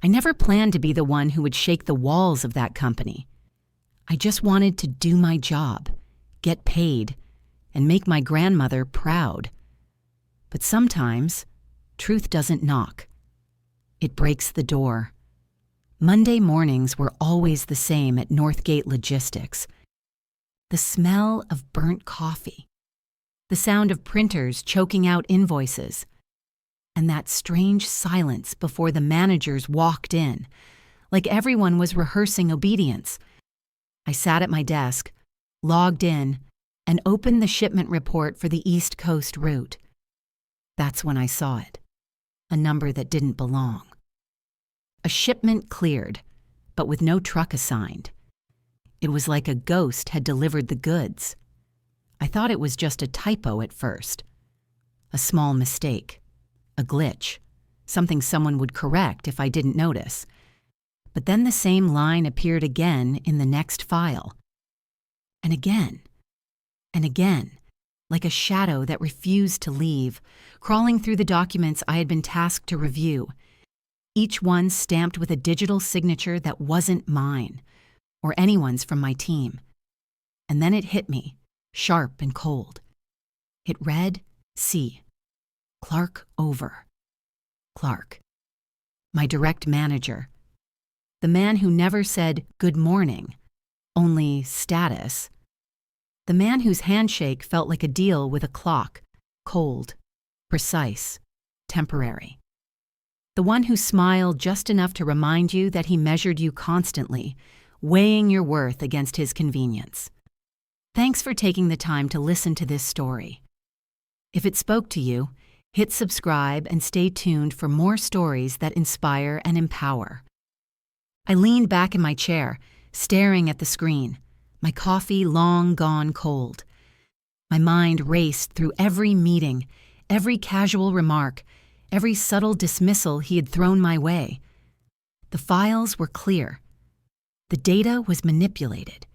I never planned to be the one who would shake the walls of that company. I just wanted to do my job, get paid, and make my grandmother proud. But sometimes, truth doesn't knock. It breaks the door. Monday mornings were always the same at Northgate Logistics. The smell of burnt coffee, the sound of printers choking out invoices, and that strange silence before the managers walked in, like everyone was rehearsing obedience. I sat at my desk, logged in, and opened the shipment report for the East Coast route. That's when I saw it, a number that didn't belong. A shipment cleared, but with no truck assigned. It was like a ghost had delivered the goods. I thought it was just a typo at first. A small mistake, a glitch, something someone would correct if I didn't notice. But then the same line appeared again in the next file. And again, like a shadow that refused to leave, crawling through the documents I had been tasked to review, each one stamped with a digital signature that wasn't mine, or anyone's from my team. And then it hit me, sharp and cold. It read, C. Clark over. Clark. My direct manager. The man who never said good morning, only status. The man whose handshake felt like a deal with a clock, cold, precise, temporary. The one who smiled just enough to remind you that he measured you constantly, weighing your worth against his convenience. Thanks for taking the time to listen to this story. If it spoke to you, hit subscribe and stay tuned for more stories that inspire and empower. I leaned back in my chair, staring at the screen, my coffee long gone cold. My mind raced through every meeting, every casual remark, every subtle dismissal he had thrown my way. The files were clear. The data was manipulated.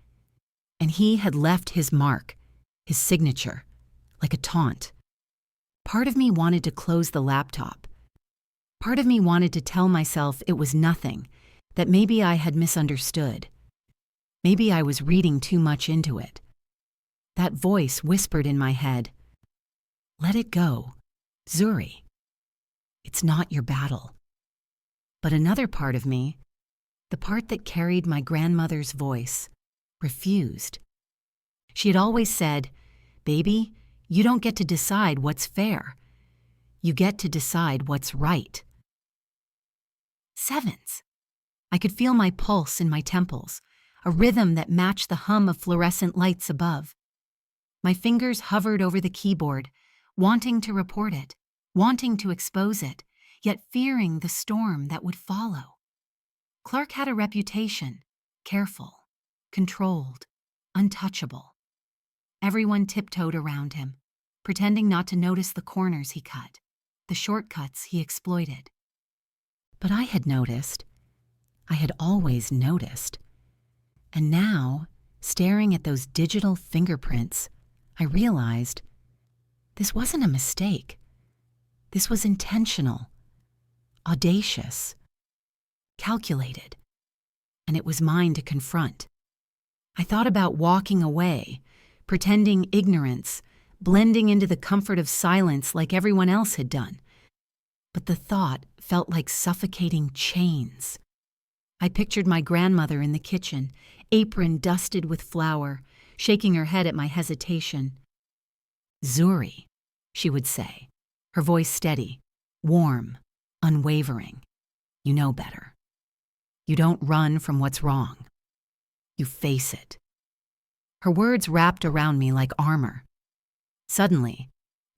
And he had left his mark, his signature, like a taunt. Part of me wanted to close the laptop. Part of me wanted to tell myself it was nothing, that maybe I had misunderstood. Maybe I was reading too much into it. That voice whispered in my head, "Let it go, Zuri. It's not your battle." But another part of me, the part that carried my grandmother's voice, refused. She had always said, "Baby, you don't get to decide what's fair. You get to decide what's right." Sevens. I could feel my pulse in my temples, a rhythm that matched the hum of fluorescent lights above. My fingers hovered over the keyboard, wanting to report it, wanting to expose it, yet fearing the storm that would follow. Clark had a reputation, careful, controlled, untouchable. Everyone tiptoed around him, pretending not to notice the corners he cut, the shortcuts he exploited. But I had noticed. I had always noticed. And now, staring at those digital fingerprints, I realized this wasn't a mistake. This was intentional, audacious, calculated, and it was mine to confront. I thought about walking away, pretending ignorance, blending into the comfort of silence like everyone else had done. But the thought felt like suffocating chains. I pictured my grandmother in the kitchen, apron dusted with flour, shaking her head at my hesitation. "Zuri," she would say, her voice steady, warm, unwavering. "You know better. You don't run from what's wrong. You face it." Her words wrapped around me like armor. Suddenly,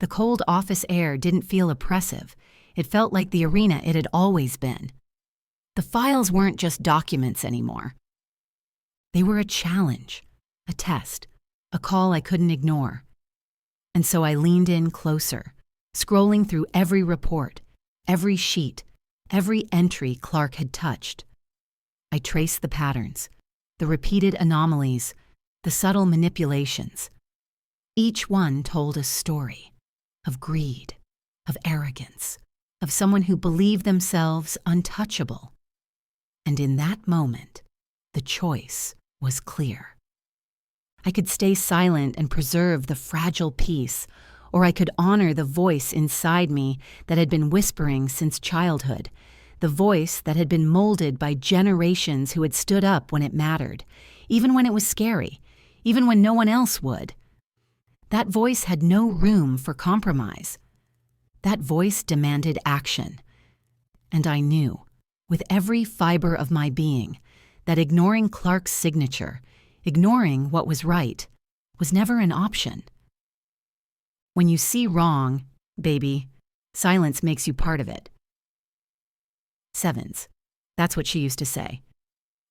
the cold office air didn't feel oppressive. It felt like the arena it had always been. The files weren't just documents anymore. They were a challenge, a test, a call I couldn't ignore. And so I leaned in closer, scrolling through every report, every sheet, every entry Clark had touched. I traced the patterns, the repeated anomalies, the subtle manipulations. Each one told a story of greed, of arrogance, of someone who believed themselves untouchable. And in that moment, the choice was clear. I could stay silent and preserve the fragile peace, or I could honor the voice inside me that had been whispering since childhood, the voice that had been molded by generations who had stood up when it mattered, even when it was scary, even when no one else would. That voice had no room for compromise. That voice demanded action. And I knew, with every fiber of my being, that ignoring Clark's signature, ignoring what was right, was never an option. When you see wrong, baby, silence makes you part of it. Sevens. That's what she used to say.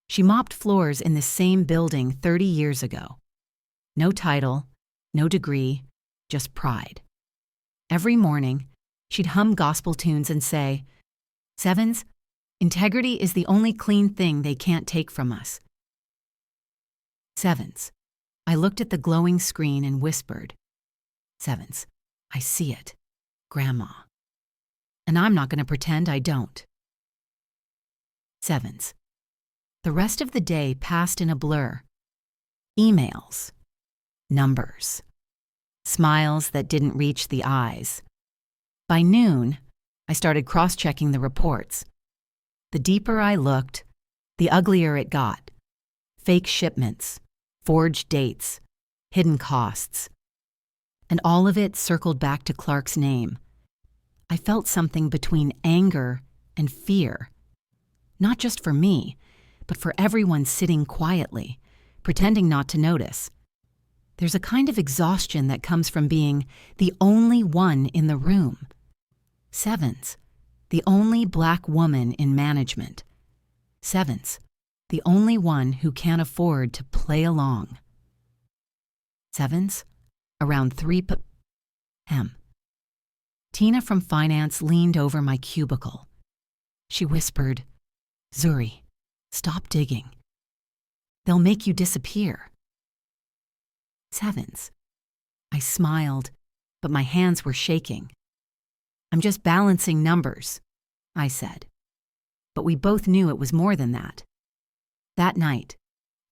She mopped floors in the same building 30 years ago. No title, no degree, just pride. Every morning, she'd hum gospel tunes and say, "Sevens, integrity is the only clean thing they can't take from us." Sevens. I looked at the glowing screen and whispered, "Sevens, I see it, Grandma. And I'm not going to pretend I don't." Sevens. The rest of the day passed in a blur. Emails, numbers, smiles that didn't reach the eyes. By noon, I started cross-checking the reports. The deeper I looked, the uglier it got. Fake shipments, forged dates, hidden costs. And all of it circled back to Clark's name. I felt something between anger and fear. Not just for me, but for everyone sitting quietly, pretending not to notice. There's a kind of exhaustion that comes from being the only one in the room. Sevens, the only Black woman in management. Sevens, the only one who can't afford to play along. Sevens, around 3 p.m. Tina from finance leaned over my cubicle. She whispered, "Zuri, stop digging. They'll make you disappear." Sevens. I smiled, but my hands were shaking. "I'm just balancing numbers," I said. But we both knew it was more than that. That night,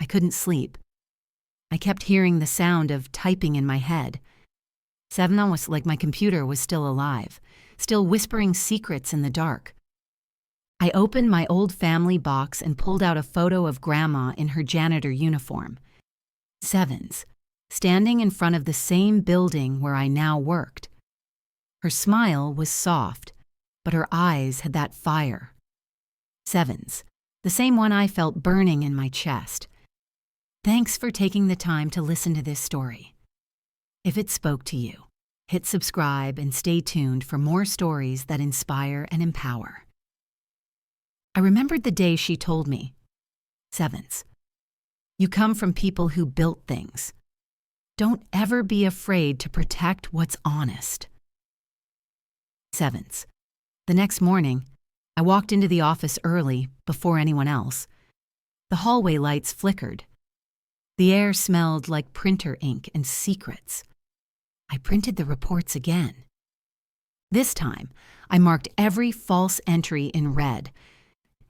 I couldn't sleep. I kept hearing the sound of typing in my head. Seven was like my computer was still alive, still whispering secrets in the dark. I opened my old family box and pulled out a photo of Grandma in her janitor uniform. Sevens, standing in front of the same building where I now worked. Her smile was soft, but her eyes had that fire. Sevens, the same one I felt burning in my chest. Thanks for taking the time to listen to this story. If it spoke to you, hit subscribe and stay tuned for more stories that inspire and empower. I remembered the day she told me, "Sevens, you come from people who built things. Don't ever be afraid to protect what's honest." Sevens. The next morning, I walked into the office early, before anyone else. The hallway lights flickered. The air smelled like printer ink and secrets. I printed the reports again. This time, I marked every false entry in red.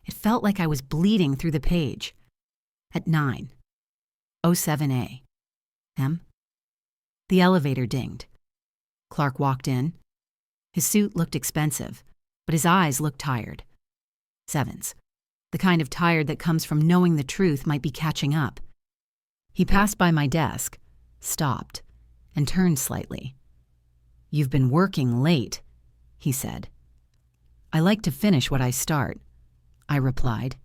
It felt like I was bleeding through the page. At 9:07 a.m., the elevator dinged. Clark walked in. His suit looked expensive, but his eyes looked tired. Sevens, the kind of tired that comes from knowing the truth might be catching up. He passed by my desk, stopped, and turned slightly. "You've been working late," he said. "I like to finish what I start," I replied.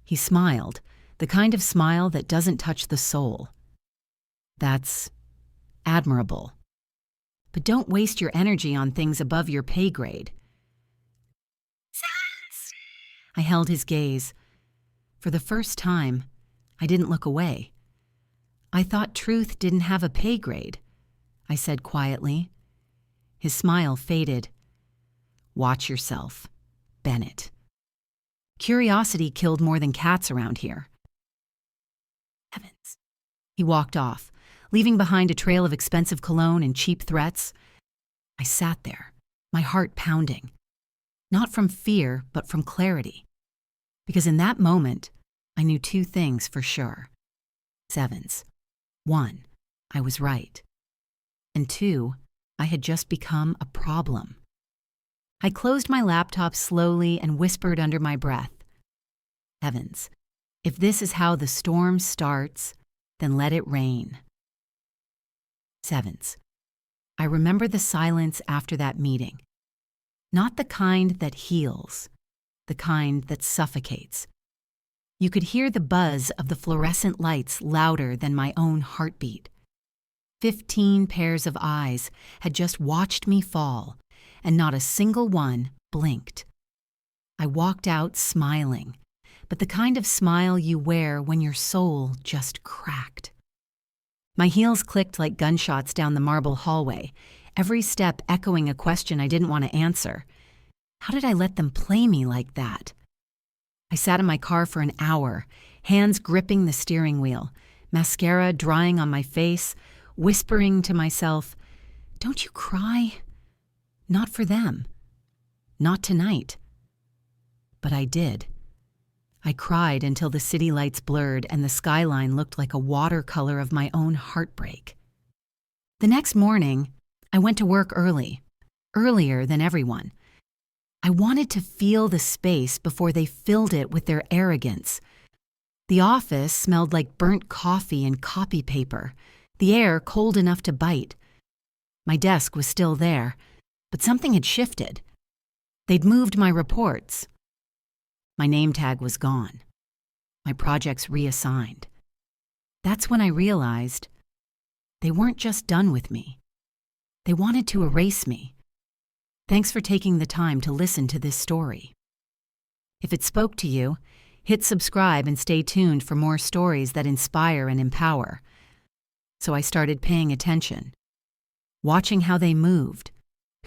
He smiled, the kind of smile that doesn't touch the soul. "That's admirable. But don't waste your energy on things above your pay grade." I held his gaze. For the first time, I didn't look away. "I thought truth didn't have a pay grade," I said quietly. His smile faded. "Watch yourself, Bennett. Curiosity killed more than cats around here." Heavens. He walked off, leaving behind a trail of expensive cologne and cheap threats. I sat there, my heart pounding. Not from fear, but from clarity. Because in that moment, I knew two things for sure. Sevens. 1, I was right. And 2, I had just become a problem. I closed my laptop slowly and whispered under my breath, Heavens, if this is how the storm starts, then let it rain. Sevens. I remember the silence after that meeting. Not the kind that heals, the kind that suffocates. You could hear the buzz of the fluorescent lights louder than my own heartbeat. 15 pairs of eyes had just watched me fall, and not a single one blinked. I walked out smiling, but the kind of smile you wear when your soul just cracked. My heels clicked like gunshots down the marble hallway, every step echoing a question I didn't want to answer. How did I let them play me like that? I sat in my car for an hour, hands gripping the steering wheel, mascara drying on my face, whispering to myself, "Don't you cry? Not for them. Not tonight." But I did. I cried until the city lights blurred and the skyline looked like a watercolor of my own heartbreak. The next morning, I went to work early, earlier than everyone. I wanted to feel the space before they filled it with their arrogance. The office smelled like burnt coffee and copy paper, the air cold enough to bite. My desk was still there, but something had shifted. They'd moved my reports. My name tag was gone. My projects reassigned. That's when I realized they weren't just done with me. They wanted to erase me. Thanks for taking the time to listen to this story. If it spoke to you, hit subscribe and stay tuned for more stories that inspire and empower. So I started paying attention, watching how they moved,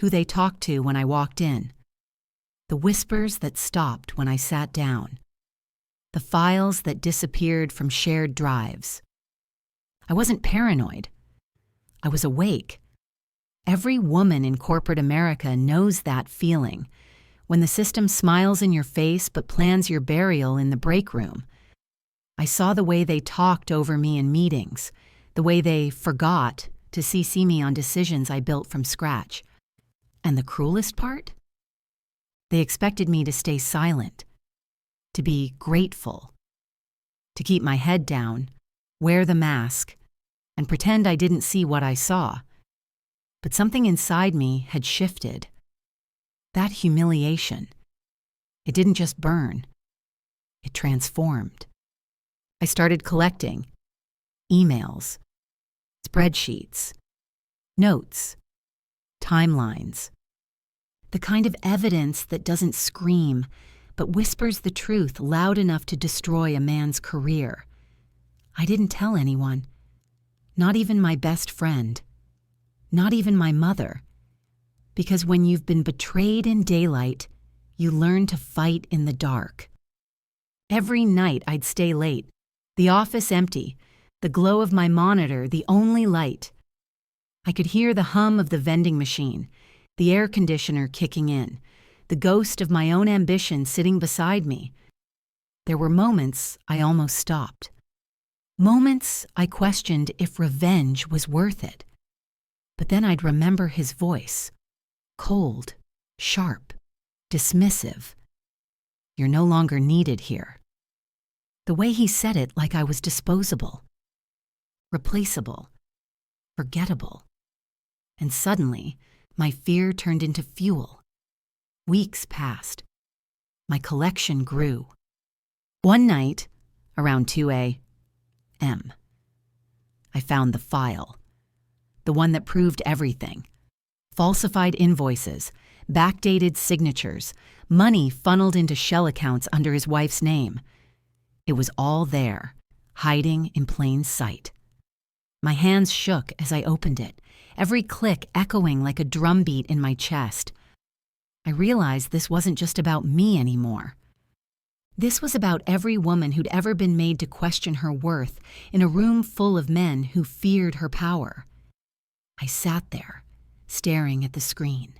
who they talked to when I walked in, the whispers that stopped when I sat down, the files that disappeared from shared drives. I wasn't paranoid. I was awake. Every woman in corporate America knows that feeling, when the system smiles in your face but plans your burial in the break room. I saw the way they talked over me in meetings, the way they forgot to CC me on decisions I built from scratch. And the cruelest part? They expected me to stay silent, to be grateful, to keep my head down, wear the mask, and pretend I didn't see what I saw. But something inside me had shifted. That humiliation, it didn't just burn, it transformed. I started collecting emails, spreadsheets, notes, timelines, the kind of evidence that doesn't scream, but whispers the truth loud enough to destroy a man's career. I didn't tell anyone, not even my best friend. Not even my mother. Because when you've been betrayed in daylight, you learn to fight in the dark. Every night I'd stay late, the office empty, the glow of my monitor the only light. I could hear the hum of the vending machine, the air conditioner kicking in, the ghost of my own ambition sitting beside me. There were moments I almost stopped. Moments I questioned if revenge was worth it. But then I'd remember his voice, cold, sharp, dismissive. "You're no longer needed here." The way he said it like I was disposable, replaceable, forgettable. And suddenly, my fear turned into fuel. Weeks passed. My collection grew. One night, around 2 a.m., I found the file. The one that proved everything. Falsified invoices, backdated signatures, money funneled into shell accounts under his wife's name. It was all there, hiding in plain sight. My hands shook as I opened it, every click echoing like a drumbeat in my chest. I realized this wasn't just about me anymore. This was about every woman who'd ever been made to question her worth in a room full of men who feared her power. I sat there, staring at the screen,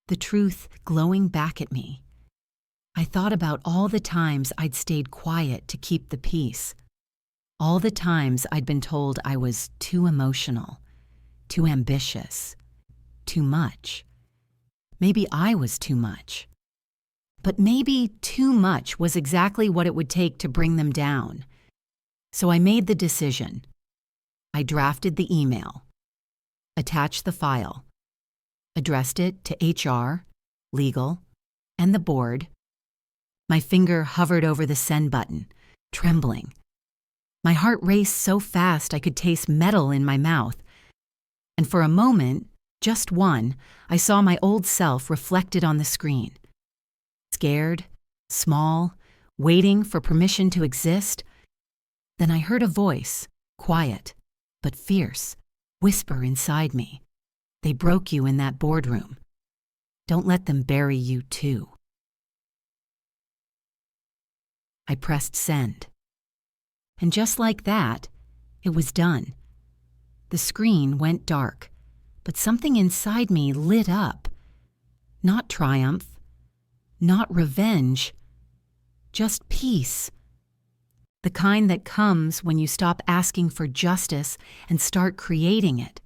the truth glowing back at me. I thought about all the times I'd stayed quiet to keep the peace. All the times I'd been told I was too emotional, too ambitious, too much. Maybe I was too much. But maybe too much was exactly what it would take to bring them down. So I made the decision. I drafted the email, attached the file, addressed it to HR, legal, and the board. My finger hovered over the send button, trembling. My heart raced so fast I could taste metal in my mouth. And for a moment, just one, I saw my old self reflected on the screen. Scared, small, waiting for permission to exist. Then I heard a voice, quiet, but fierce, whisper inside me. They broke you in that boardroom. Don't let them bury you too. I pressed send. And just like that, it was done. The screen went dark, but something inside me lit up. Not triumph, not revenge, just peace. The kind that comes when you stop asking for justice and start creating it.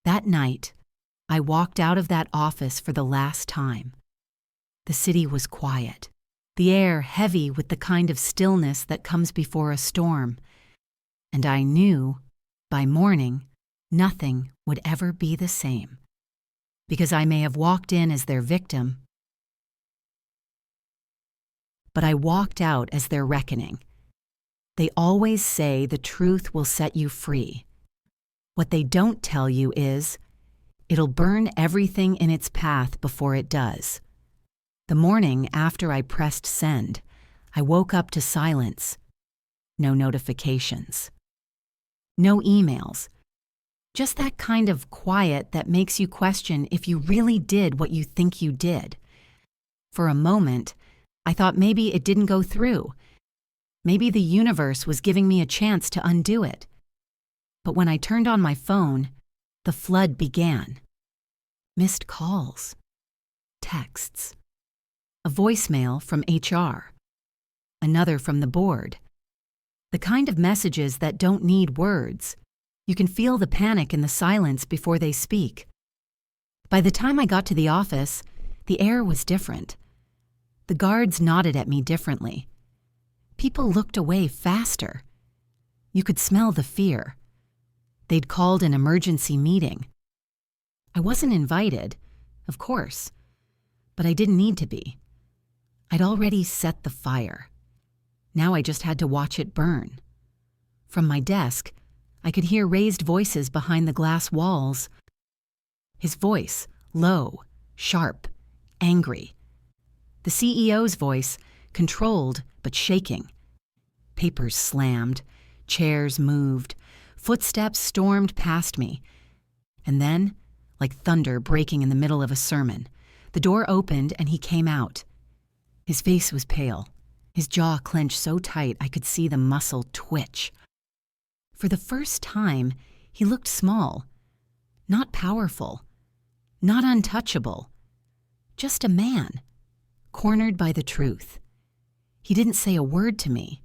That night, I walked out of that office for the last time. The city was quiet, the air heavy with the kind of stillness that comes before a storm. And I knew, by morning, nothing would ever be the same. Because I may have walked in as their victim, but I walked out as their reckoning. They always say the truth will set you free. What they don't tell you is, it'll burn everything in its path before it does. The morning after I pressed send, I woke up to silence. No notifications. No emails. Just that kind of quiet that makes you question if you really did what you think you did. For a moment, I thought maybe it didn't go through. Maybe the universe was giving me a chance to undo it. But when I turned on my phone, the flood began. Missed calls. Texts. A voicemail from HR. Another from the board. The kind of messages that don't need words. You can feel the panic in the silence before they speak. By the time I got to the office, the air was different. The guards nodded at me differently. People looked away faster. You could smell the fear. They'd called an emergency meeting. I wasn't invited, of course, but I didn't need to be. I'd already set the fire. Now I just had to watch it burn. From my desk, I could hear raised voices behind the glass walls. His voice, low, sharp, angry. The CEO's voice, controlled but shaking. Papers slammed, chairs moved, footsteps stormed past me. And then, like thunder breaking in the middle of a sermon, the door opened and he came out. His face was pale, his jaw clenched so tight I could see the muscle twitch. For the first time, he looked small, not powerful, not untouchable, just a man, cornered by the truth. He didn't say a word to me,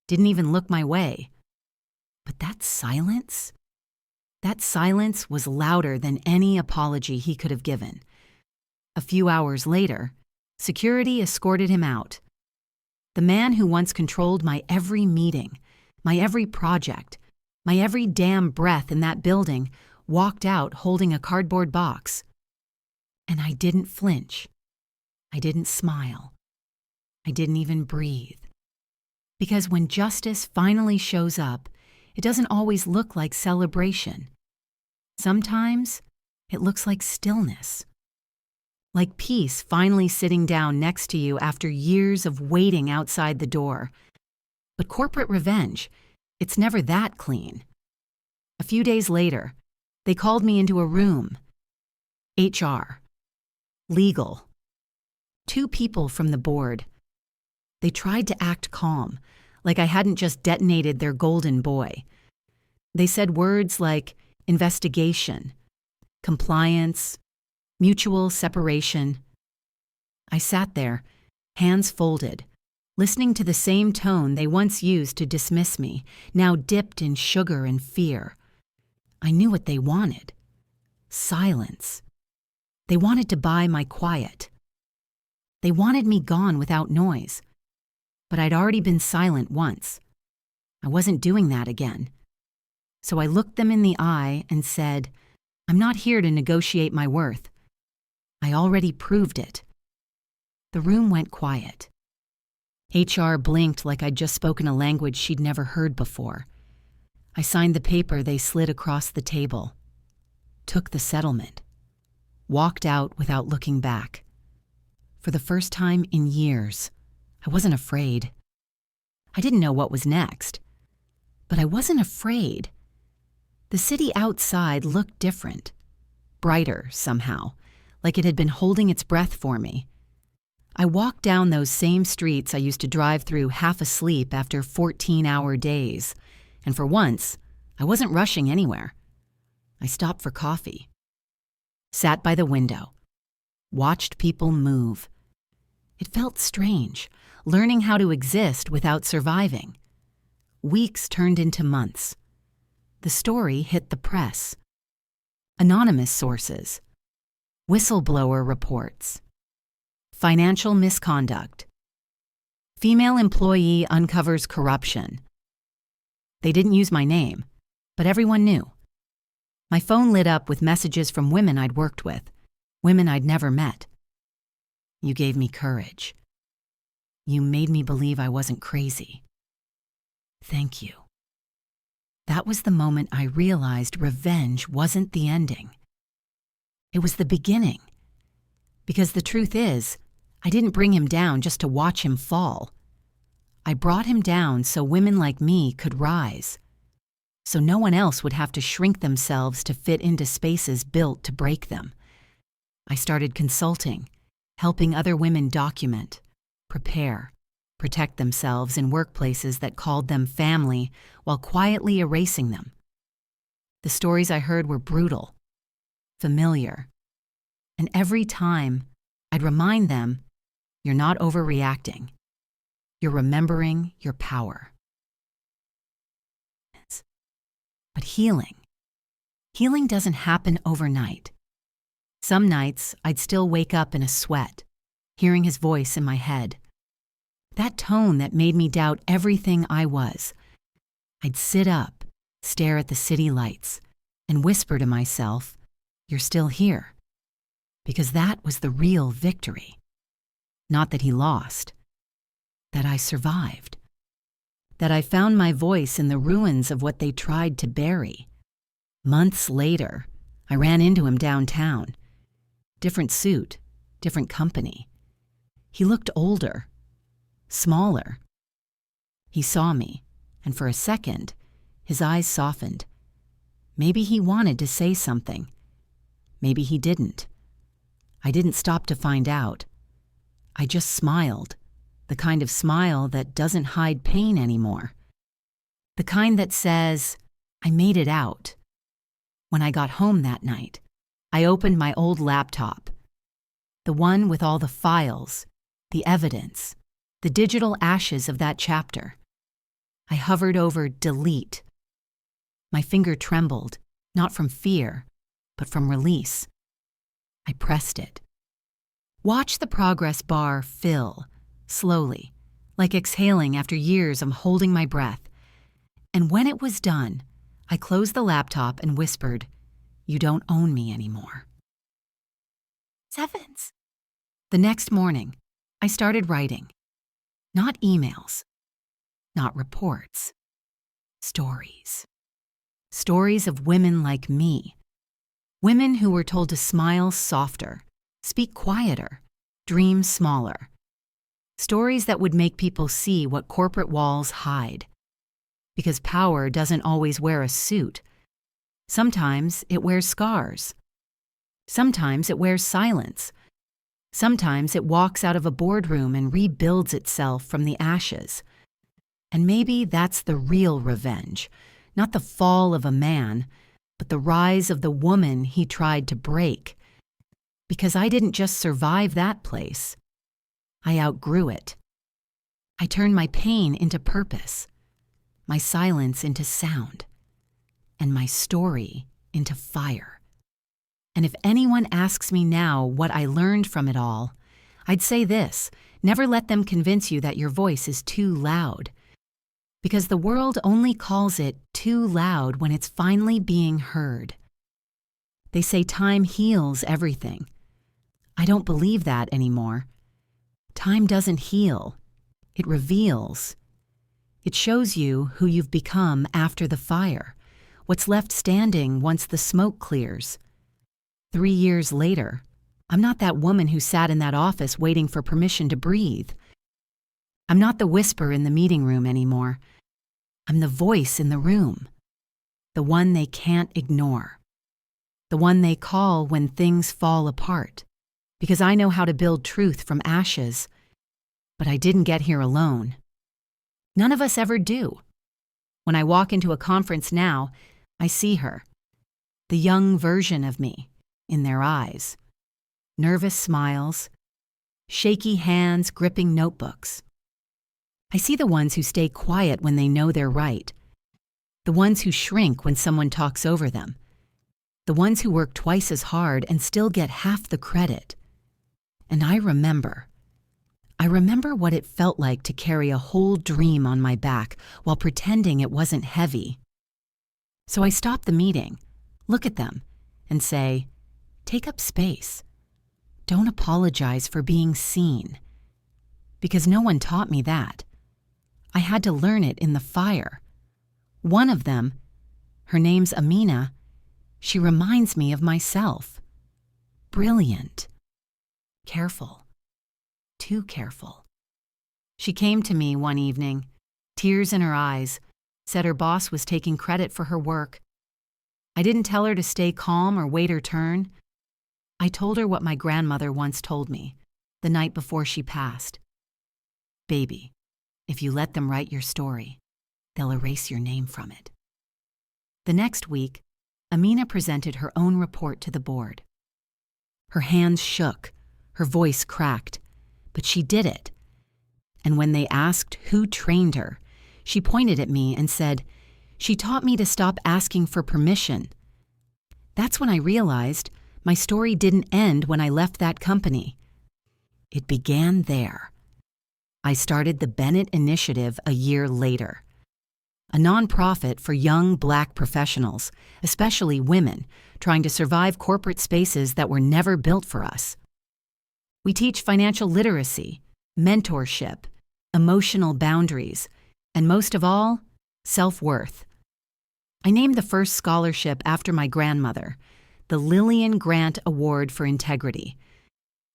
didn't even look my way. But that silence was louder than any apology he could have given. A few hours later, security escorted him out. The man who once controlled my every meeting, my every project, my every damn breath in that building, walked out holding a cardboard box. And I didn't flinch. I didn't smile. I didn't even breathe. Because when justice finally shows up, it doesn't always look like celebration. Sometimes it looks like stillness. Like peace finally sitting down next to you after years of waiting outside the door. But corporate revenge, it's never that clean. A few days later, they called me into a room. HR. Legal. 2 people from the board. They tried to act calm, like I hadn't just detonated their golden boy. They said words like investigation, compliance, mutual separation. I sat there, hands folded, listening to the same tone they once used to dismiss me, now dipped in sugar and fear. I knew what they wanted. Silence. They wanted to buy my quiet. They wanted me gone without noise. But I'd already been silent once. I wasn't doing that again. So I looked them in the eye and said, I'm not here to negotiate my worth. I already proved it. The room went quiet. HR blinked like I'd just spoken a language she'd never heard before. I signed the paper they slid across the table, took the settlement, walked out without looking back. For the first time in years, I wasn't afraid. I didn't know what was next, but I wasn't afraid. The city outside looked different, brighter somehow, like it had been holding its breath for me. I walked down those same streets I used to drive through half asleep after 14-hour days, and for once, I wasn't rushing anywhere. I stopped for coffee, sat by the window, watched people move. It felt strange, learning how to exist without surviving. Weeks turned into months. The story hit the press. Anonymous sources, whistleblower reports, financial misconduct, female employee uncovers corruption. They didn't use my name, but everyone knew. My phone lit up with messages from women I'd worked with, women I'd never met. You gave me courage. You made me believe I wasn't crazy. Thank you. That was the moment I realized revenge wasn't the ending. It was the beginning. Because the truth is, I didn't bring him down just to watch him fall. I brought him down so women like me could rise, so no one else would have to shrink themselves to fit into spaces built to break them. I started consulting, helping other women document, prepare, protect themselves in workplaces that called them family while quietly erasing them. The stories I heard were brutal, familiar, and every time I'd remind them, you're not overreacting. You're remembering your power. But healing doesn't happen overnight. Some nights I'd still wake up in a sweat, hearing his voice in my head. That tone that made me doubt everything I was. I'd sit up, stare at the city lights, and whisper to myself, you're still here. Because that was the real victory. Not that he lost. That I survived. That I found my voice in the ruins of what they tried to bury. Months later, I ran into him downtown. Different suit, different company. He looked older, smaller. He saw me, and for a second, his eyes softened. Maybe he wanted to say something. Maybe he didn't. I didn't stop to find out. I just smiled, the kind of smile that doesn't hide pain anymore. The kind that says, I made it out. When I got home that night, I opened my old laptop, the one with all the files, the evidence, the digital ashes of that chapter. I hovered over delete. My finger trembled, not from fear, but from release. I pressed it. Watch the progress bar fill, slowly, like exhaling after years of holding my breath. And when it was done, I closed the laptop and whispered, you don't own me anymore. Sevens. The next morning, I started writing. Not emails, not reports. Stories. Stories of women like me. Women who were told to smile softer, speak quieter, dream smaller. Stories that would make people see what corporate walls hide. Because power doesn't always wear a suit. Sometimes it wears scars. Sometimes it wears silence. Sometimes it walks out of a boardroom and rebuilds itself from the ashes. And maybe that's the real revenge, not the fall of a man, but the rise of the woman he tried to break. Because I didn't just survive that place. I outgrew it. I turned my pain into purpose, my silence into sound, and my story into fire. And if anyone asks me now what I learned from it all, I'd say this: never let them convince you that your voice is too loud, because the world only calls it too loud when it's finally being heard. They say time heals everything. I don't believe that anymore. Time doesn't heal. It reveals. It shows you who you've become after the fire, what's left standing once the smoke clears. 3 years later, I'm not that woman who sat in that office waiting for permission to breathe. I'm not the whisper in the meeting room anymore. I'm the voice in the room, the one they can't ignore, the one they call when things fall apart, because I know how to build truth from ashes. But I didn't get here alone. None of us ever do. When I walk into a conference now, I see her, the young version of me, in their eyes. Nervous smiles, shaky hands gripping notebooks. I see the ones who stay quiet when they know they're right, the ones who shrink when someone talks over them, the ones who work twice as hard and still get half the credit. And I remember what it felt like to carry a whole dream on my back while pretending it wasn't heavy. So I stop the meeting, look at them, and say, take up space. Don't apologize for being seen. Because no one taught me that. I had to learn it in the fire. One of them, her name's Amina, she reminds me of myself. Brilliant. Careful. Too careful. She came to me one evening, tears in her eyes, said her boss was taking credit for her work. I didn't tell her to stay calm or wait her turn. I told her what my grandmother once told me, the night before she passed. Baby, if you let them write your story, they'll erase your name from it. The next week, Amina presented her own report to the board. Her hands shook, her voice cracked, but she did it. And when they asked who trained her, she pointed at me and said, "She taught me to stop asking for permission." That's when I realized my story didn't end when I left that company. It began there. I started the Bennett Initiative a year later, a nonprofit for young Black professionals, especially women, trying to survive corporate spaces that were never built for us. We teach financial literacy, mentorship, emotional boundaries, and most of all, self-worth. I named the first scholarship after my grandmother, the Lillian Grant Award for Integrity,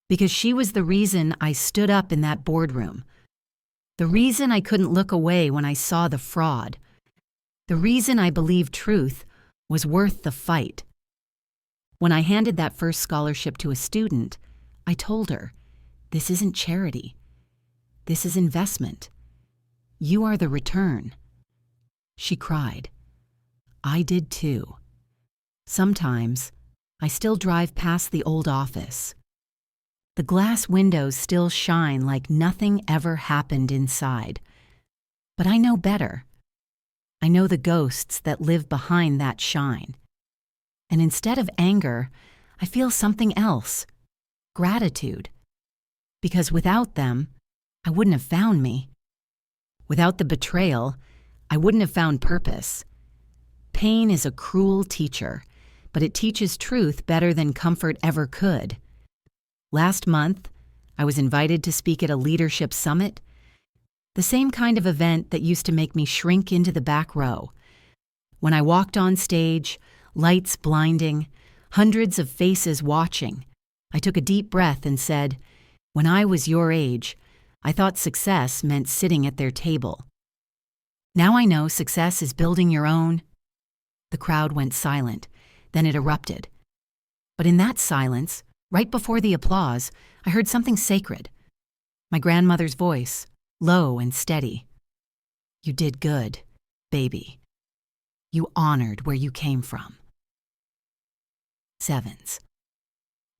because she was the reason I stood up in that boardroom, the reason I couldn't look away when I saw the fraud, the reason I believed truth was worth the fight. When I handed that first scholarship to a student, I told her, "This isn't charity. This is investment. You are the return." She cried. I did too. Sometimes, I still drive past the old office. The glass windows still shine like nothing ever happened inside. But I know better. I know the ghosts that live behind that shine. And instead of anger, I feel something else. Gratitude. Because without them, I wouldn't have found me. Without the betrayal, I wouldn't have found purpose. Pain is a cruel teacher, but it teaches truth better than comfort ever could. Last month, I was invited to speak at a leadership summit, the same kind of event that used to make me shrink into the back row. When I walked on stage, lights blinding, hundreds of faces watching, I took a deep breath and said, "When I was your age, I thought success meant sitting at their table. Now I know success is building your own." The crowd went silent, then it erupted. But in that silence, right before the applause, I heard something sacred. My grandmother's voice, low and steady. "You did good, baby. You honored where you came from." Sevens.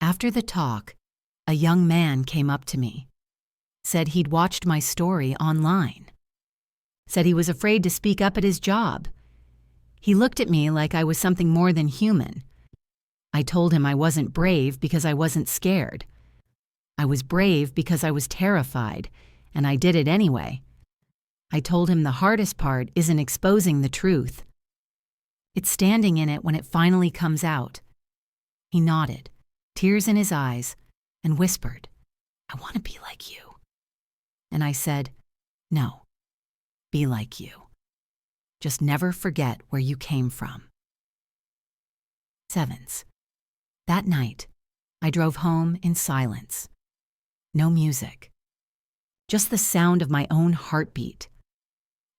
After the talk, a young man came up to me. said he'd watched my story online. Said he was afraid to speak up at his job. He looked at me like I was something more than human. I told him I wasn't brave because I wasn't scared. I was brave because I was terrified, and I did it anyway. I told him the hardest part isn't exposing the truth. It's standing in it when it finally comes out. He nodded, tears in his eyes, and whispered, "I want to be like you." And I said, "No, be like you. Just never forget where you came from." Sevens. That night, I drove home in silence. No music. Just the sound of my own heartbeat.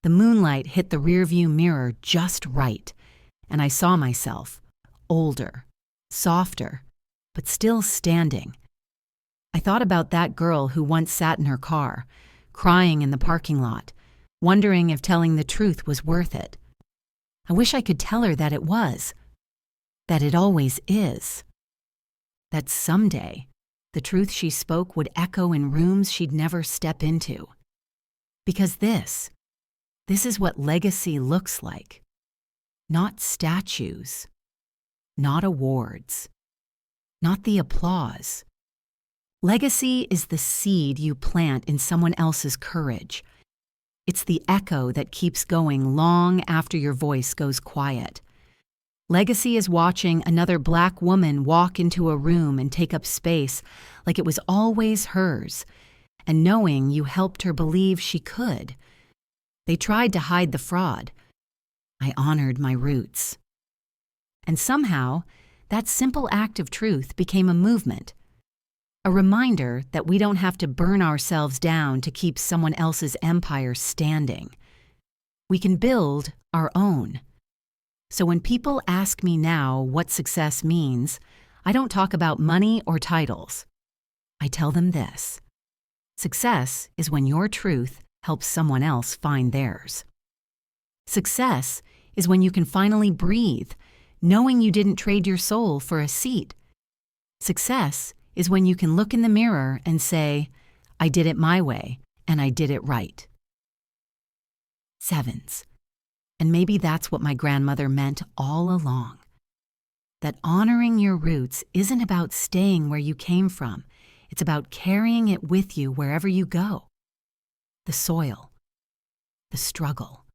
The moonlight hit the rearview mirror just right, and I saw myself, older, softer, but still standing. I thought about that girl who once sat in her car, crying in the parking lot, wondering if telling the truth was worth it. I wish I could tell her that it was, that it always is, that someday the truth she spoke would echo in rooms she'd never step into. Because this is what legacy looks like. Not statues, not awards, not the applause. Legacy is the seed you plant in someone else's courage. It's the echo that keeps going long after your voice goes quiet. Legacy is watching another Black woman walk into a room and take up space like it was always hers, and knowing you helped her believe she could. They tried to hide the fraud. I honored my roots. And somehow, that simple act of truth became a movement. A reminder that we don't have to burn ourselves down to keep someone else's empire standing. We can build our own. So when people ask me now what success means, I don't talk about money or titles. I tell them this: success is when your truth helps someone else find theirs. Success is when you can finally breathe, knowing you didn't trade your soul for a seat. Success is when you can look in the mirror and say, "I did it my way, and I did it right." Sevens. And maybe that's what my grandmother meant all along. That honoring your roots isn't about staying where you came from. It's about carrying it with you wherever you go. The soil, the struggle,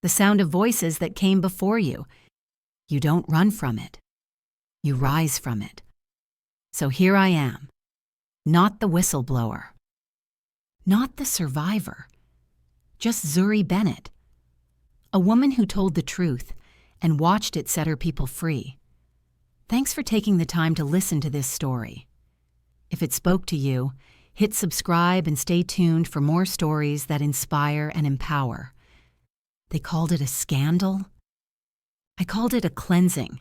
the sound of voices that came before you. You don't run from it. You rise from it. So here I am, not the whistleblower, not the survivor, just Zuri Bennett, a woman who told the truth and watched it set her people free. Thanks for taking the time to listen to this story. If it spoke to you, hit subscribe and stay tuned for more stories that inspire and empower. They called it a scandal. I called it a cleansing.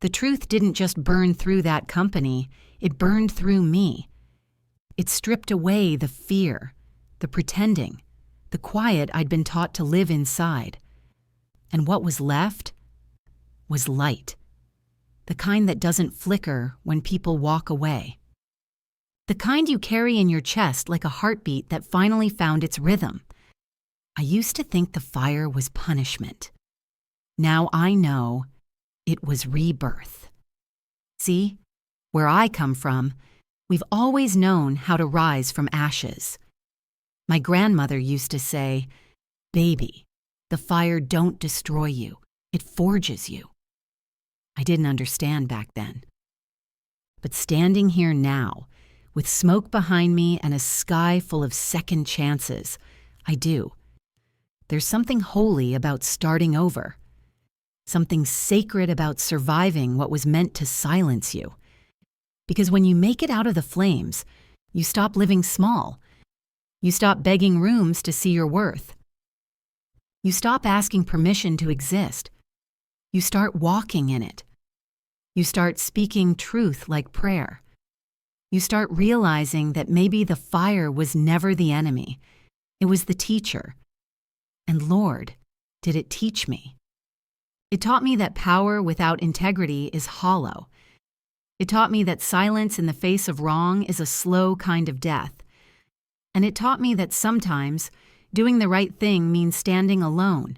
The truth didn't just burn through that company, it burned through me. It stripped away the fear, the pretending, the quiet I'd been taught to live inside. And what was left was light, the kind that doesn't flicker when people walk away. The kind you carry in your chest like a heartbeat that finally found its rhythm. I used to think the fire was punishment. Now I know it was rebirth. See, where I come from, we've always known how to rise from ashes. My grandmother used to say, "Baby, the fire don't destroy you, it forges you." I didn't understand back then. But standing here now, with smoke behind me and a sky full of second chances, I do. There's something holy about starting over. Something sacred about surviving what was meant to silence you. Because when you make it out of the flames, you stop living small. You stop begging rooms to see your worth. You stop asking permission to exist. You start walking in it. You start speaking truth like prayer. You start realizing that maybe the fire was never the enemy. It was the teacher. And Lord, did it teach me? It taught me that power without integrity is hollow. It taught me that silence in the face of wrong is a slow kind of death. And it taught me that sometimes doing the right thing means standing alone,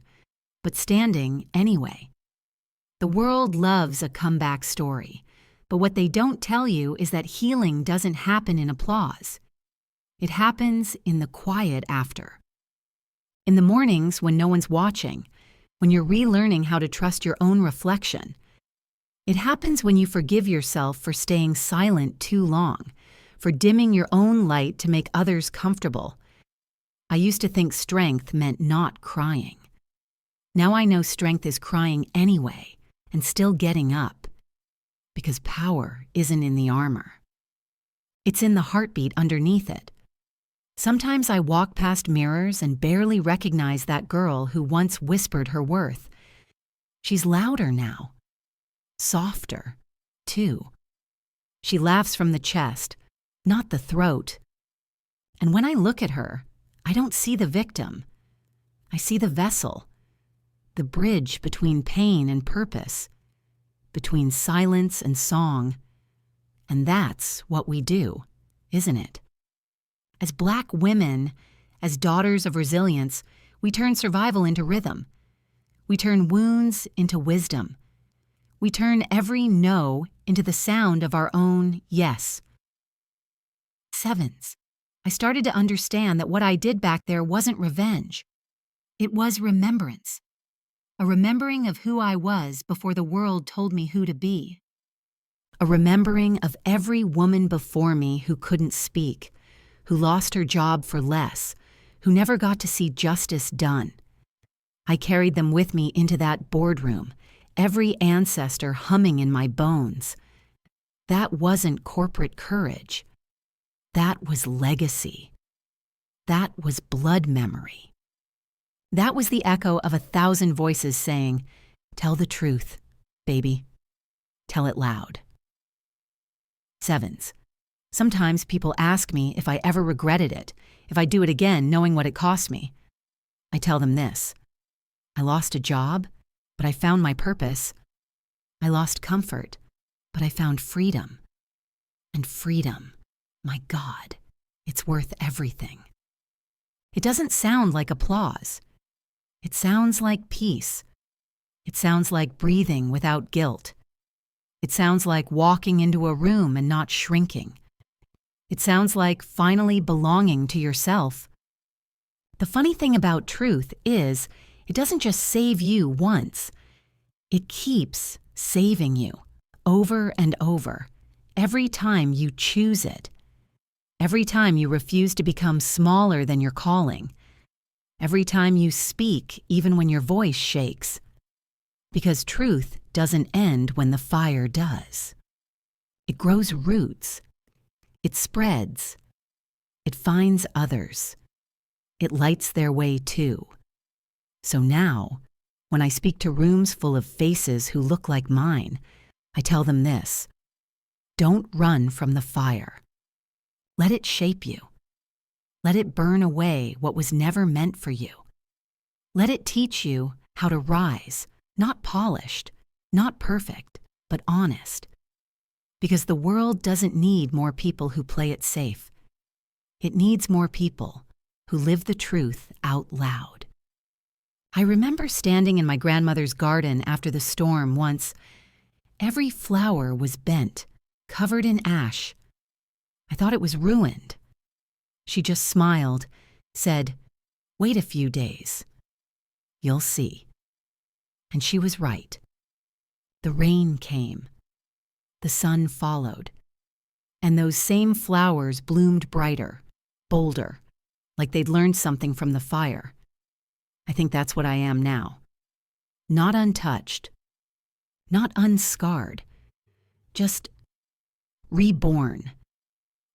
but standing anyway. The world loves a comeback story, but what they don't tell you is that healing doesn't happen in applause. It happens in the quiet after. In the mornings when no one's watching, when you're relearning how to trust your own reflection. It happens when you forgive yourself for staying silent too long, for dimming your own light to make others comfortable. I used to think strength meant not crying. Now I know strength is crying anyway and still getting up, because power isn't in the armor. It's in the heartbeat underneath it. Sometimes I walk past mirrors and barely recognize that girl who once whispered her worth. She's louder now. Softer, too. She laughs from the chest, not the throat. And when I look at her, I don't see the victim. I see the vessel, the bridge between pain and purpose, between silence and song. And that's what we do, isn't it? As Black women, as daughters of resilience, we turn survival into rhythm. We turn wounds into wisdom. We turn every no into the sound of our own yes. Sevens, I started to understand that what I did back there wasn't revenge. It was remembrance. A remembering of who I was before the world told me who to be. A remembering of every woman before me who couldn't speak, who lost her job for less, who never got to see justice done. I carried them with me into that boardroom, every ancestor humming in my bones. That wasn't corporate courage. That was legacy. That was blood memory. That was the echo of 1,000 voices saying, "Tell the truth, baby. Tell it loud." Sevens. Sometimes people ask me if I ever regretted it, if I do it again knowing what it cost me. I tell them this. I lost a job, but I found my purpose. I lost comfort, but I found freedom. And freedom, my God, it's worth everything. It doesn't sound like applause. It sounds like peace. It sounds like breathing without guilt. It sounds like walking into a room and not shrinking. It sounds like finally belonging to yourself. The funny thing about truth is, it doesn't just save you once. It keeps saving you over and over, every time you choose it. Every time you refuse to become smaller than your calling. Every time you speak, even when your voice shakes. Because truth doesn't end when the fire does. It grows roots. It spreads. It finds others. It lights their way too. So now, when I speak to rooms full of faces who look like mine, I tell them this: don't run from the fire. Let it shape you. Let it burn away what was never meant for you. Let it teach you how to rise, not polished, not perfect, but honest. Because the world doesn't need more people who play it safe. It needs more people who live the truth out loud. I remember standing in my grandmother's garden after the storm once. Every flower was bent, covered in ash. I thought it was ruined. She just smiled, said, "Wait a few days. You'll see." And she was right. The rain came. The sun followed. And those same flowers bloomed brighter, bolder, like they'd learned something from the fire. I think that's what I am now. Not untouched. Not unscarred. Just reborn.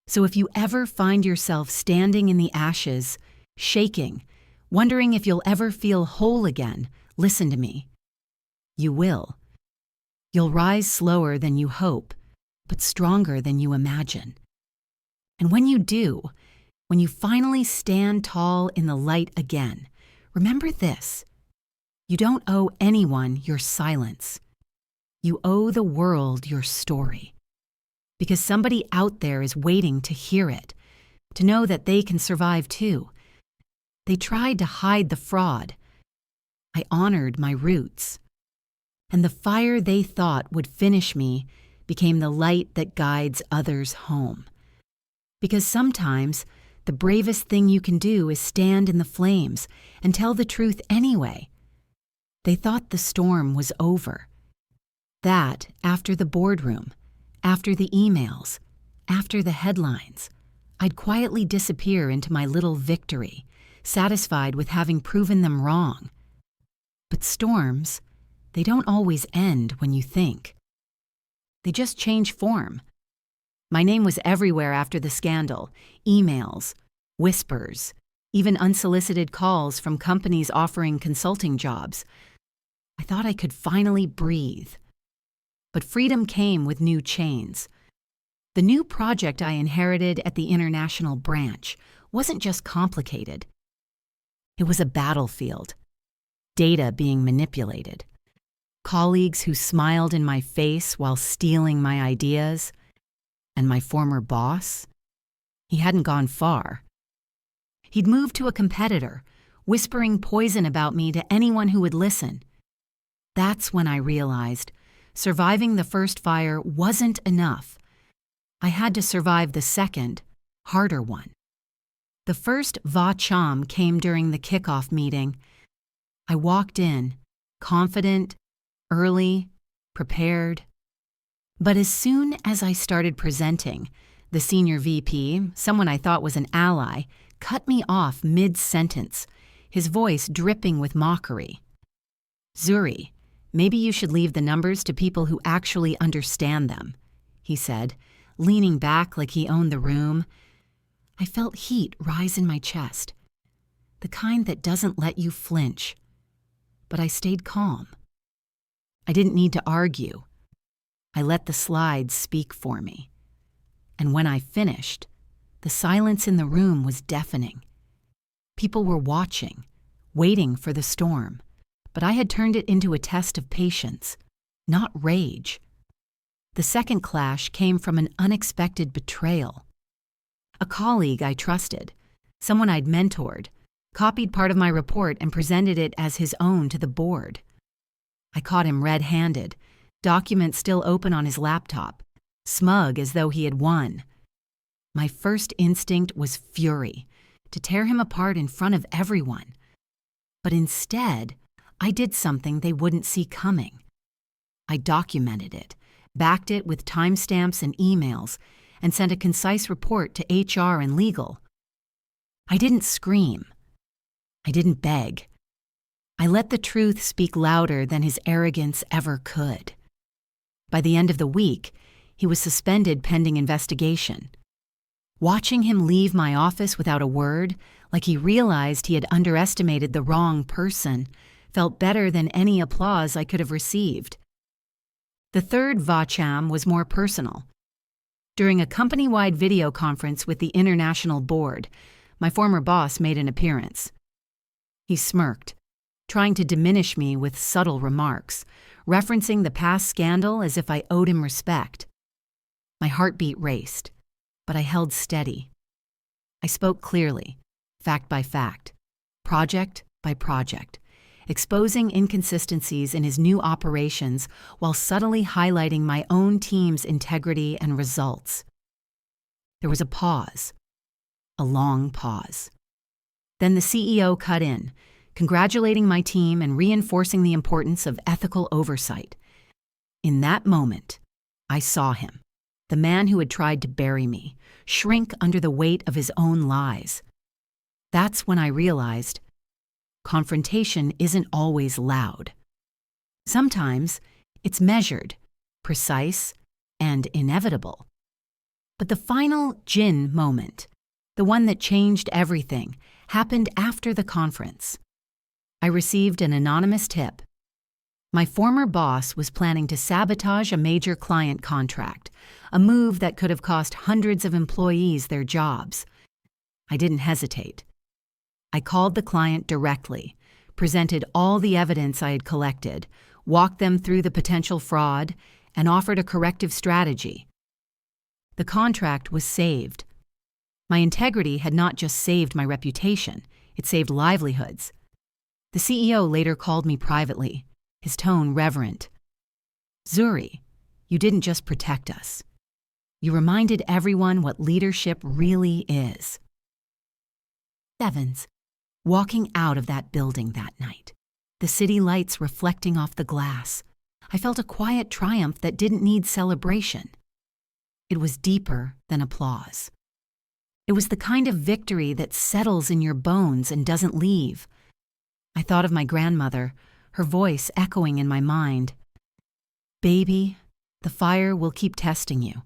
So if you ever find yourself standing in the ashes, shaking, wondering if you'll ever feel whole again, listen to me. You will. You'll rise slower than you hope, but stronger than you imagine. And when you do, when you finally stand tall in the light again, remember this: you don't owe anyone your silence. You owe the world your story. Because somebody out there is waiting to hear it, to know that they can survive too. They tried to hide the fraud. I honored my roots. And the fire they thought would finish me became the light that guides others home. Because sometimes the bravest thing you can do is stand in the flames and tell the truth anyway. They thought the storm was over. That after the boardroom, after the emails, after the headlines, I'd quietly disappear into my little victory, satisfied with having proven them wrong. But storms, they don't always end when you think. They just change form. My name was everywhere after the scandal, emails, whispers, even unsolicited calls from companies offering consulting jobs. I thought I could finally breathe. But freedom came with new chains. The new project I inherited at the international branch wasn't just complicated. It was a battlefield. Data being manipulated. Colleagues who smiled in my face while stealing my ideas. And my former boss? He hadn't gone far. He'd moved to a competitor, whispering poison about me to anyone who would listen. That's when I realized surviving the first fire wasn't enough. I had to survive the second, harder one. The first va-cham came during the kickoff meeting. I walked in, confident, early, prepared. But as soon as I started presenting, the senior VP, someone I thought was an ally, cut me off mid-sentence, his voice dripping with mockery. "Zuri, maybe you should leave the numbers to people who actually understand them," he said, leaning back like he owned the room. I felt heat rise in my chest, the kind that doesn't let you flinch. But I stayed calm. I didn't need to argue. I let the slides speak for me. And when I finished, the silence in the room was deafening. People were watching, waiting for the storm, but I had turned it into a test of patience, not rage. The second clash came from an unexpected betrayal. A colleague I trusted, someone I'd mentored, copied part of my report and presented it as his own to the board. I caught him red-handed, documents still open on his laptop, smug as though he had won. My first instinct was fury, to tear him apart in front of everyone. But instead, I did something they wouldn't see coming. I documented it, backed it with timestamps and emails, and sent a concise report to HR and legal. I didn't scream. I didn't beg. I let the truth speak louder than his arrogance ever could. By the end of the week, he was suspended pending investigation. Watching him leave my office without a word, like he realized he had underestimated the wrong person, felt better than any applause I could have received. The third va-cham was more personal. During a company-wide video conference with the international board, my former boss made an appearance. He smirked, trying to diminish me with subtle remarks, referencing the past scandal as if I owed him respect. My heartbeat raced, but I held steady. I spoke clearly, fact by fact, project by project, exposing inconsistencies in his new operations while subtly highlighting my own team's integrity and results. There was a pause, a long pause. Then the CEO cut in, congratulating my team and reinforcing the importance of ethical oversight. In that moment, I saw him, the man who had tried to bury me, shrink under the weight of his own lies. That's when I realized confrontation isn't always loud. Sometimes it's measured, precise, and inevitable. But the final gin moment, the one that changed everything, happened after the conference. I received an anonymous tip. My former boss was planning to sabotage a major client contract, a move that could have cost hundreds of employees their jobs. I didn't hesitate. I called the client directly, presented all the evidence I had collected, walked them through the potential fraud, and offered a corrective strategy. The contract was saved. My integrity had not just saved my reputation, it saved livelihoods. The CEO later called me privately, his tone reverent. "Zuri, you didn't just protect us. You reminded everyone what leadership really is." Evans, walking out of that building that night, the city lights reflecting off the glass, I felt a quiet triumph that didn't need celebration. It was deeper than applause. It was the kind of victory that settles in your bones and doesn't leave. I thought of my grandmother, her voice echoing in my mind. "Baby, the fire will keep testing you.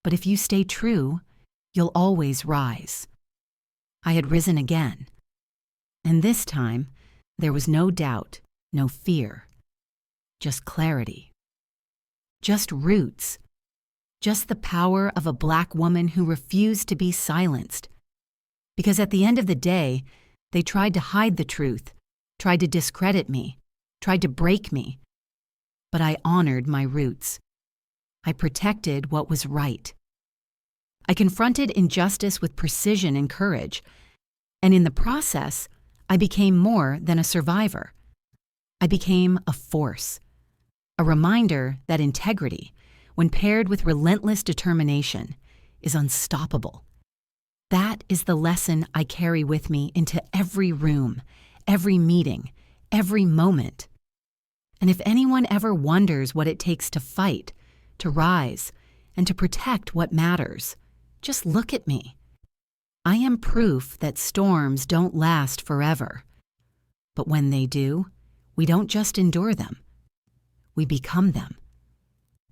But if you stay true, you'll always rise." I had risen again. And this time, there was no doubt, no fear. Just clarity. Just roots. Just the power of a Black woman who refused to be silenced. Because at the end of the day, they tried to hide the truth, tried to discredit me, tried to break me. But I honored my roots. I protected what was right. I confronted injustice with precision and courage, and in the process, I became more than a survivor. I became a force, a reminder that integrity, when paired with relentless determination, is unstoppable. That is the lesson I carry with me into every room, every meeting, every moment. And if anyone ever wonders what it takes to fight, to rise, and to protect what matters, just look at me. I am proof that storms don't last forever. But when they do, we don't just endure them. We become them.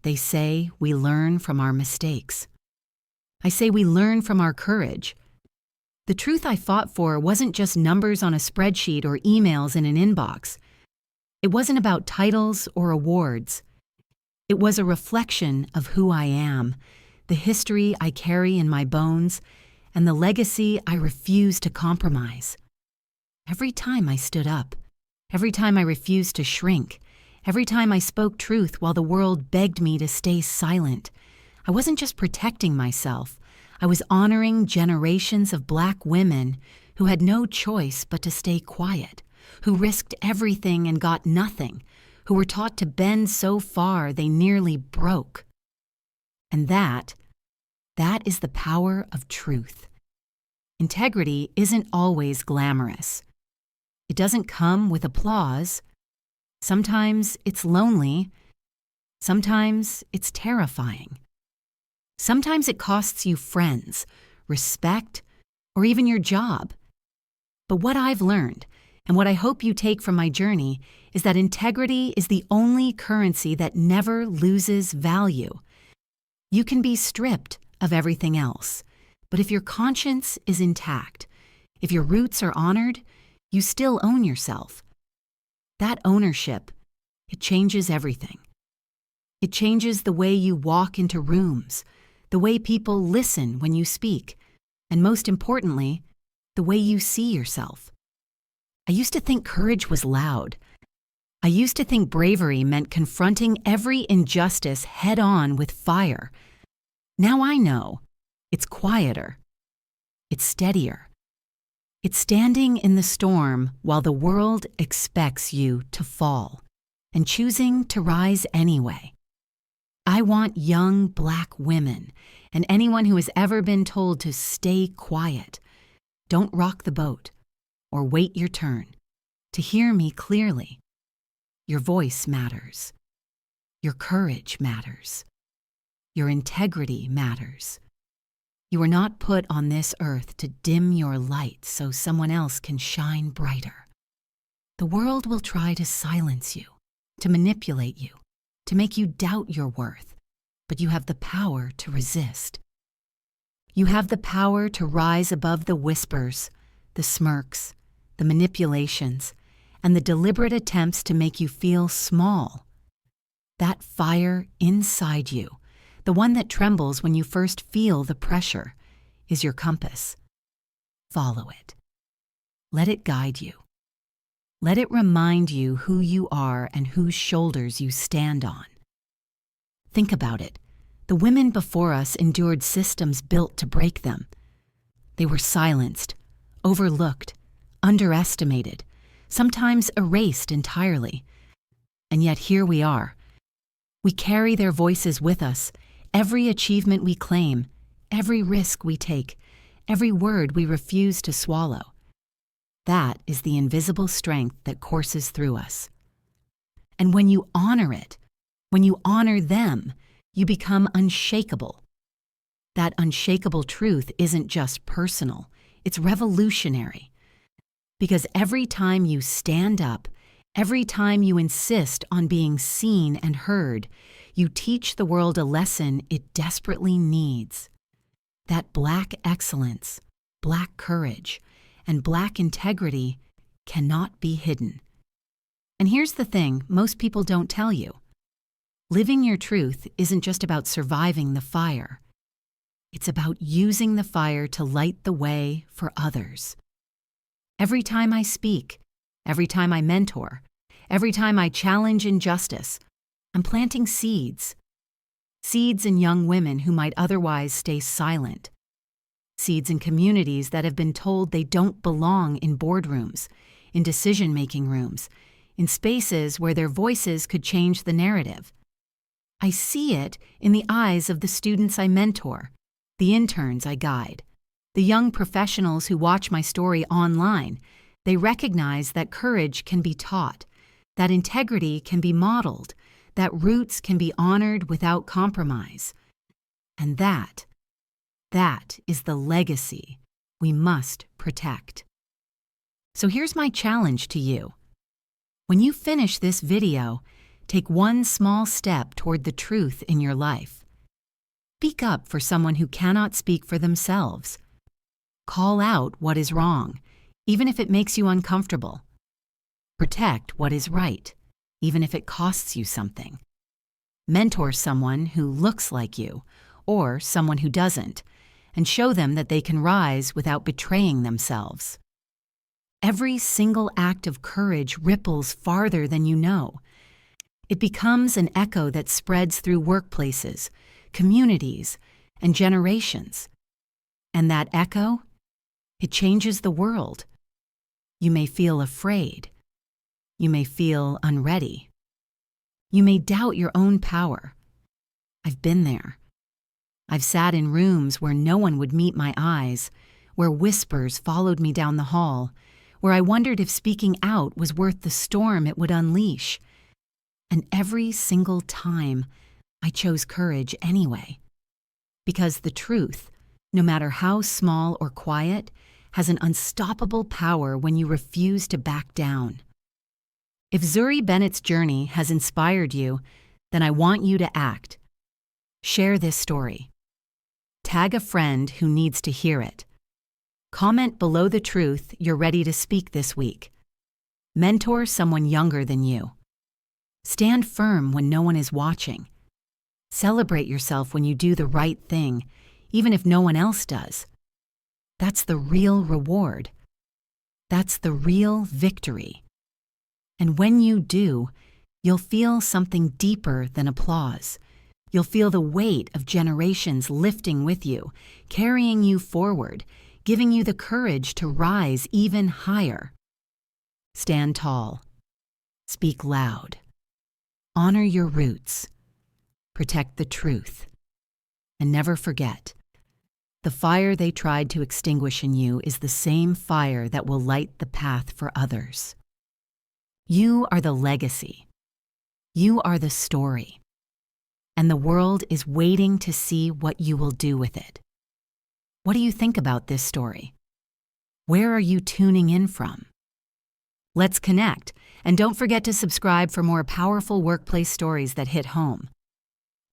They say we learn from our mistakes. I say we learn from our courage. The truth I fought for wasn't just numbers on a spreadsheet or emails in an inbox. It wasn't about titles or awards. It was a reflection of who I am, the history I carry in my bones, and the legacy I refuse to compromise. Every time I stood up, every time I refused to shrink, every time I spoke truth while the world begged me to stay silent, I wasn't just protecting myself, I was honoring generations of Black women who had no choice but to stay quiet, who risked everything and got nothing, who were taught to bend so far they nearly broke. And that is the power of truth. Integrity isn't always glamorous. It doesn't come with applause. Sometimes it's lonely. Sometimes it's terrifying. Sometimes it costs you friends, respect, or even your job. But what I've learned, and what I hope you take from my journey, is that integrity is the only currency that never loses value. You can be stripped of everything else, but if your conscience is intact, if your roots are honored, you still own yourself. That ownership, it changes everything. It changes the way you walk into rooms, the way people listen when you speak, and most importantly, the way you see yourself. I used to think courage was loud. I used to think bravery meant confronting every injustice head-on with fire. Now I know it's quieter. It's steadier. It's standing in the storm while the world expects you to fall, and choosing to rise anyway. I want young Black women, and anyone who has ever been told to stay quiet, don't rock the boat, or wait your turn, to hear me clearly. Your voice matters. Your courage matters. Your integrity matters. You are not put on this earth to dim your light so someone else can shine brighter. The world will try to silence you, to manipulate you, to make you doubt your worth, but you have the power to resist. You have the power to rise above the whispers, the smirks, the manipulations, and the deliberate attempts to make you feel small. That fire inside you, the one that trembles when you first feel the pressure, is your compass. Follow it. Let it guide you. Let it remind you who you are and whose shoulders you stand on. Think about it. The women before us endured systems built to break them. They were silenced, overlooked, underestimated, sometimes erased entirely. And yet here we are. We carry their voices with us, every achievement we claim, every risk we take, every word we refuse to swallow. That is the invisible strength that courses through us. And when you honor it, when you honor them, you become unshakable. That unshakable truth isn't just personal, it's revolutionary. Because every time you stand up, every time you insist on being seen and heard, you teach the world a lesson it desperately needs. That black excellence, black courage, and black integrity cannot be hidden. And here's the thing most people don't tell you. Living your truth isn't just about surviving the fire. It's about using the fire to light the way for others. Every time I speak, every time I mentor, every time I challenge injustice, I'm planting seeds. Seeds in young women who might otherwise stay silent. Seeds in communities that have been told they don't belong in boardrooms, in decision-making rooms, in spaces where their voices could change the narrative. I see it in the eyes of the students I mentor, the interns I guide, the young professionals who watch my story online. They recognize that courage can be taught, that integrity can be modeled, that roots can be honored without compromise. And that is the legacy we must protect. So here's my challenge to you. When you finish this video, take one small step toward the truth in your life. Speak up for someone who cannot speak for themselves. Call out what is wrong, even if it makes you uncomfortable. Protect what is right, even if it costs you something. Mentor someone who looks like you, or someone who doesn't, and show them that they can rise without betraying themselves. Every single act of courage ripples farther than you know. It becomes an echo that spreads through workplaces, communities, and generations. And that echo, it changes the world. You may feel afraid. You may feel unready. You may doubt your own power. I've been there. I've sat in rooms where no one would meet my eyes, where whispers followed me down the hall, where I wondered if speaking out was worth the storm it would unleash. And every single time, I chose courage anyway. Because the truth, no matter how small or quiet, has an unstoppable power when you refuse to back down. If Zuri Bennett's journey has inspired you, then I want you to act. Share this story. Tag a friend who needs to hear it. Comment below the truth you're ready to speak this week. Mentor someone younger than you. Stand firm when no one is watching. Celebrate yourself when you do the right thing, even if no one else does. That's the real reward. That's the real victory. And when you do, you'll feel something deeper than applause. You'll feel the weight of generations lifting with you, carrying you forward, giving you the courage to rise even higher. Stand tall. Speak loud. Honor your roots. Protect the truth. And never forget, the fire they tried to extinguish in you is the same fire that will light the path for others. You are the legacy. You are the story. And the world is waiting to see what you will do with it. What do you think about this story? Where are you tuning in from? Let's connect, and don't forget to subscribe for more powerful workplace stories that hit home.